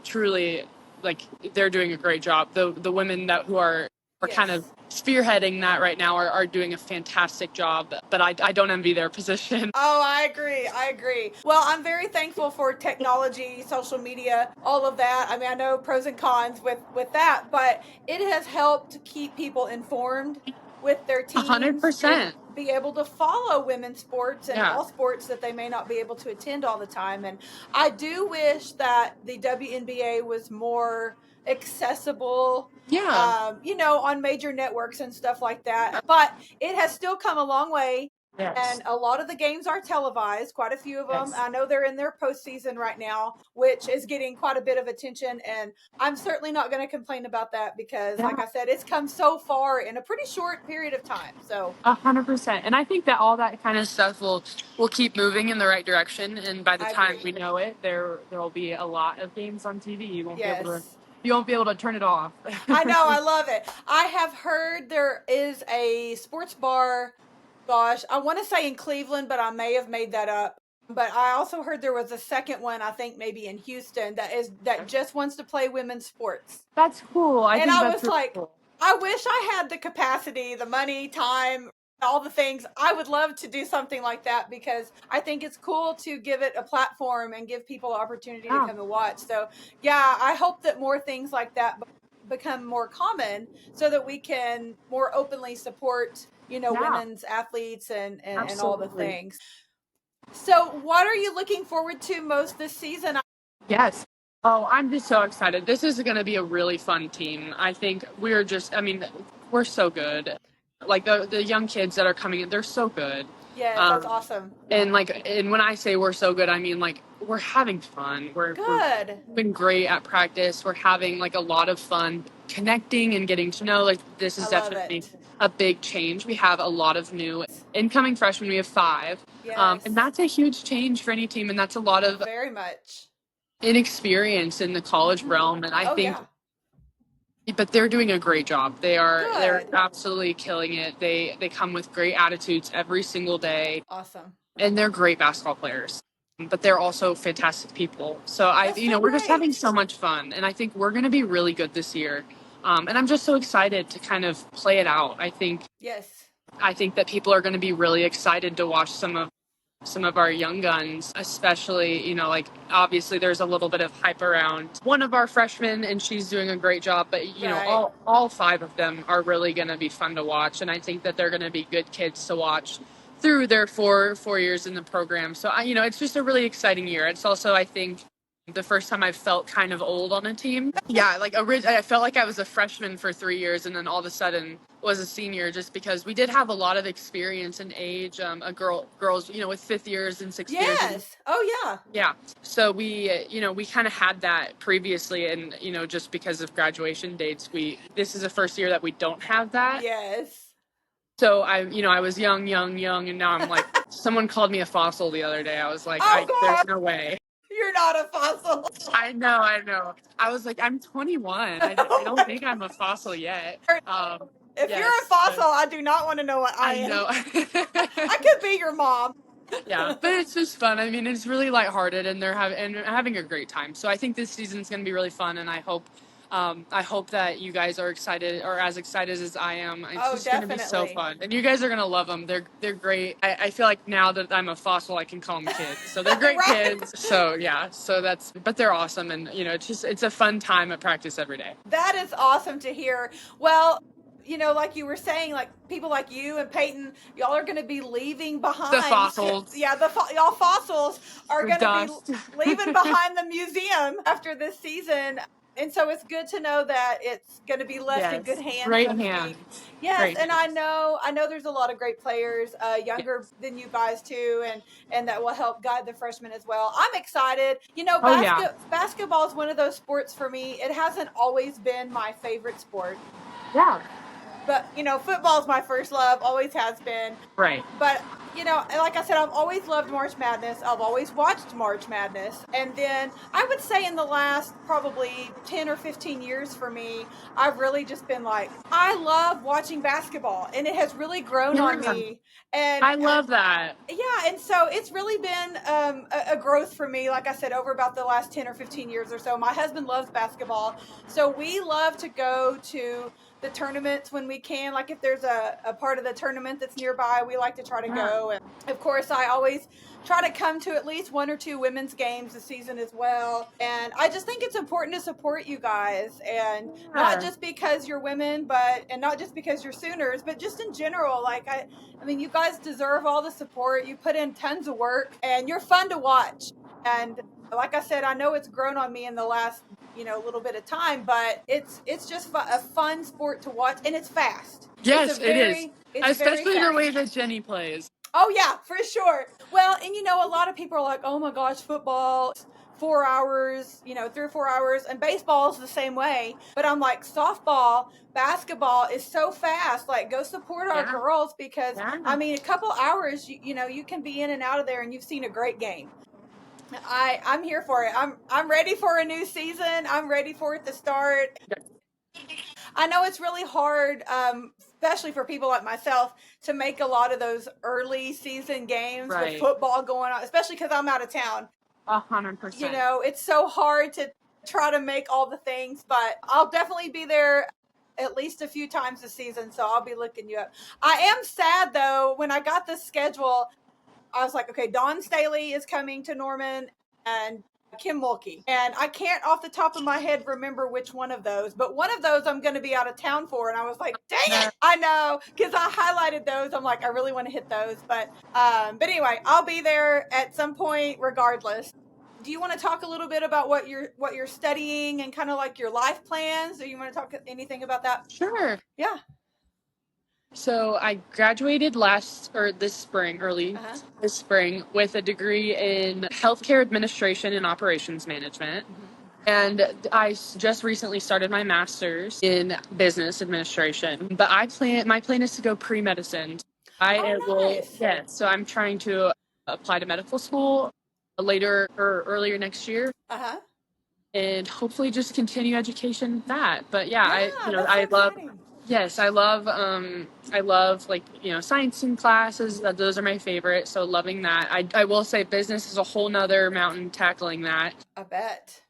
truly like they're doing a great job. The women who are kind of yes. spearheading that right now are doing a fantastic job. But I don't envy their position. Oh, I agree. I agree. Well, I'm very thankful for technology, social media, all of that. I mean, I know pros and cons with that, but it has helped to keep people informed with their A hundred teams and percent. be able to follow women's sports and Yeah. all sports that they may not be able to attend all the time. And I do wish that the WNBA was more accessible, Yeah. on major networks and stuff like that. But it has still come a long way, Yes. and a lot of the games are televised, quite a few of them. Yes. I know they're in their postseason right now, which is getting quite a bit of attention. And I'm certainly not going to complain about that because, like Yeah. I said, it's come so far in a pretty short period of time. So 100%. And I think that all that kind of stuff will keep moving in the right direction. And by the I time agree. we know it, there will be a lot of games on TV. Yes. You won't be able to turn it off. I know. I love it. I have heard there is a sports bar. Gosh, I want to say in Cleveland, but I may have made that up. But I also heard there was a second one, I think maybe in Houston, that just wants to play women's sports. That's cool. I And think I that's was really like, cool. I wish I had the capacity, the money, time, all the things. I would love to do something like that because I think it's cool to give it a platform and give people an opportunity to Yeah. come and watch. So, yeah, I hope that more things like that become more common so that we can more openly support, Yeah. women's athletes and all the Absolutely. things. So, what are you looking forward to most this season? Yes. Oh, I'm just so excited. This is going to be a really fun team. I think I mean, we're so good. Like the young kids that are coming in, they're so good. Yes, that's Um, awesome. and when I say we're so good, I mean like we're having fun. We're Good. been great at practice. We're having like a lot of fun connecting and getting to know. Like this I is love definitely it. a big change. We have a lot of new incoming freshmen. We have five, and Yes, that's a huge change for any team. And that's a lot of very much. inexperience in the college Hmm. realm. And I Oh, think, yeah. but they're doing a great job. They're Good. absolutely killing it. They come with great attitudes every single day, Awesome. and they're great basketball players. But they're also fantastic people. So That's so we're just having great. so much fun, and I think we're going to be really good this year. And I'm just so excited to kind of play it out. Yes. I think that people are going to be really excited to watch some of our young guns, especially, like obviously there's a little bit of hype around one of our freshmen and she's doing a great job, but Right. all five of them are really going to be fun to watch. And I think that they're going to be good kids to watch through their four years in the program. So it's just a really exciting year. It's also, I think, the first time I felt kind of old on a team. Yeah, like I felt like I was a freshman for 3 years, and then all of a sudden was a senior, just because we did have a lot of experience and age. Girls, with 5th years and 6th years, and Yes. Oh, yeah. yeah. So we kind of had that previously, and just because of graduation dates, this is the first year that we don't have that. Yes. So I was young, young, young, and now I'm like, someone called me a fossil the other day. I was like, Oh, there's God. no way. You're not a fossil. I know. I was like, I'm 21. I Oh, don't my think I'm a fossil yet. God. If you're a Yes, fossil, I do not want to know what I I am. know. I could be your mom. Yeah, but it's just fun. I mean, it's really lighthearted, and they're having a great time. So I think this season's going to be really fun, and I hope I hope that you guys are excited or as excited as I am. It's Oh, just going to be so definitely. fun, and you guys are going to love them. They're great. I feel like now that I'm a fossil, I can call them kids. So they're great Right. kids. So yeah, so but they're awesome, and it's a fun time at practice every day. That is awesome to hear. Well, like you were saying, like people like you and Peyton, y'all are going to be leaving The behind. fossils, Yeah, y'all fossils are the going to be dust. leaving behind the museum after this season. And so it's good to know that it's going to be left in good Yes, hands, great so to hands, speak. Yes, great and hands. I know there's a lot of great players, younger Yes. than you guys too, and that will help guide the freshmen as well. I'm excited. Oh yeah, Basketball is one of those sports for me. It hasn't always been my favorite sport, yeah. but football is my first love, always has been. Right. But like I said, I've always loved March Madness. I've always watched March Madness, and then I would say in the last probably 10 or 15 years for me, I've really just been like, I love watching basketball, and it has really grown on Yeah, me. And I love that. yeah, and so it's really been a growth for me, like I said, over about the last 10 or 15 years or so. My husband loves basketball, so we love to go to the tournaments when we can. Like if there's a part of the tournament that's nearby, we like to try to Yeah. go. And of course, I always try to come to at least 1 or 2 women's games this season as well. And I just think it's important to support you guys, and not Yeah. just because you're women, and not just because you're Sooners, but just in general. Like I mean, you guys deserve all the support. You put in tons of work, and you're fun to watch. And like I said, I know it's grown on me in the last little bit of time, but it's just a fun sport to watch, and it's fast. Yes, it is. It's very Especially the fast. way that Jenny plays. Oh yeah, for sure. Well, and a lot of people are like, "Oh my gosh, football, 4 hours, 3 or 4 hours," and baseball is the same way. But I'm like, softball, basketball is so fast. Like, go support our Yeah. girls, because Yeah. I mean, a couple hours, you can be in and out of there, and you've seen a great game. I'm here for it. I'm ready for a new season. I'm ready for it to start. I know it's really hard, especially for people like myself, to make a lot of those early season games with Right. football going on, especially because I'm out of town. 100%. It's so hard to try to make all the things, but I'll definitely be there at least a few times this season, so I'll be looking you up. I am sad though, when I got the schedule, I was like, okay, Dawn Staley is coming to Norman, and Kim Mulkey. And I can't off the top of my head remember which one of those, but one of those I'm going to be out of town for. And I was like, dang it. I know, because I highlighted those. I'm like, I really want to hit those. But anyway, I'll be there at some point regardless. Do you want to talk a little bit about what you're studying and kind of like your life plans? Do you want to talk anything about that? Sure. Yeah. So I graduated this spring, early Uh-huh. this spring, with a degree in healthcare administration and operations management. Mm-hmm. And just recently started my master's in business administration. But my plan is to go pre-medicine. Oh, nice. Yeah. So I'm trying to apply to medical school later or earlier next year, Uh-huh. and hopefully just continue education with that. But yeah, Yeah, that's so exciting. yes, I love like, science and classes. Those are my favorite. So loving that. I will say business is a whole nother mountain tackling that. I bet.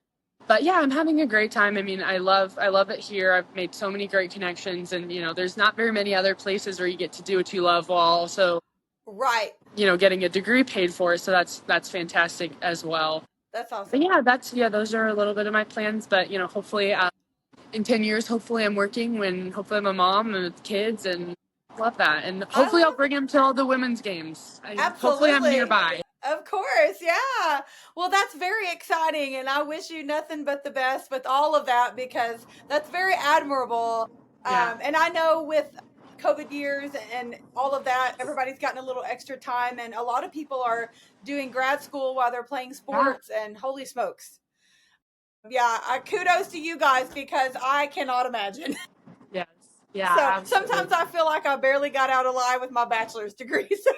But yeah, I'm having a great time. I mean, I love it here. I've made so many great connections, and there's not very many other places where you get to do what you love while also, Right. getting a degree paid for. So that's fantastic as well. That's But awesome. yeah, those are a little bit of my plans. But hopefully, in 10 years, hopefully I'm working hopefully I'm a mom and with kids, and love that. And I hopefully I'll love bring him to all the women's games. Hopefully I'm Absolutely. nearby. Of course, yeah. Well, that's very exciting, and I wish you nothing but the best with all of that, because that's very admirable. Yeah. And I know with COVID years and all of that, everybody's gotten a little extra time, and a lot of people are doing grad school while they're playing Yeah. sports, and holy smokes. Yeah, kudos to you guys, because I cannot imagine. Yes. Yeah, So absolutely. sometimes I feel like I barely got out alive with my bachelor's degree. So.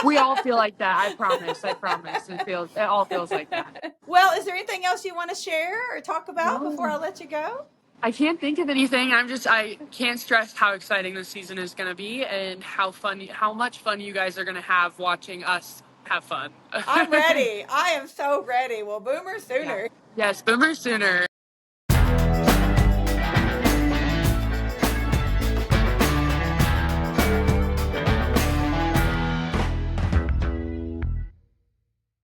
We all feel like that. I promise. It all feels like that. Well, is there anything else you want to share or talk about before No. I let you go? I can't think of anything. I can't stress how exciting this season is going to be, and how much fun you guys are going to have watching us have fun. I'm ready. I am so ready. Well, Boomer Sooner. Yeah. Yes, Boomer Sooner.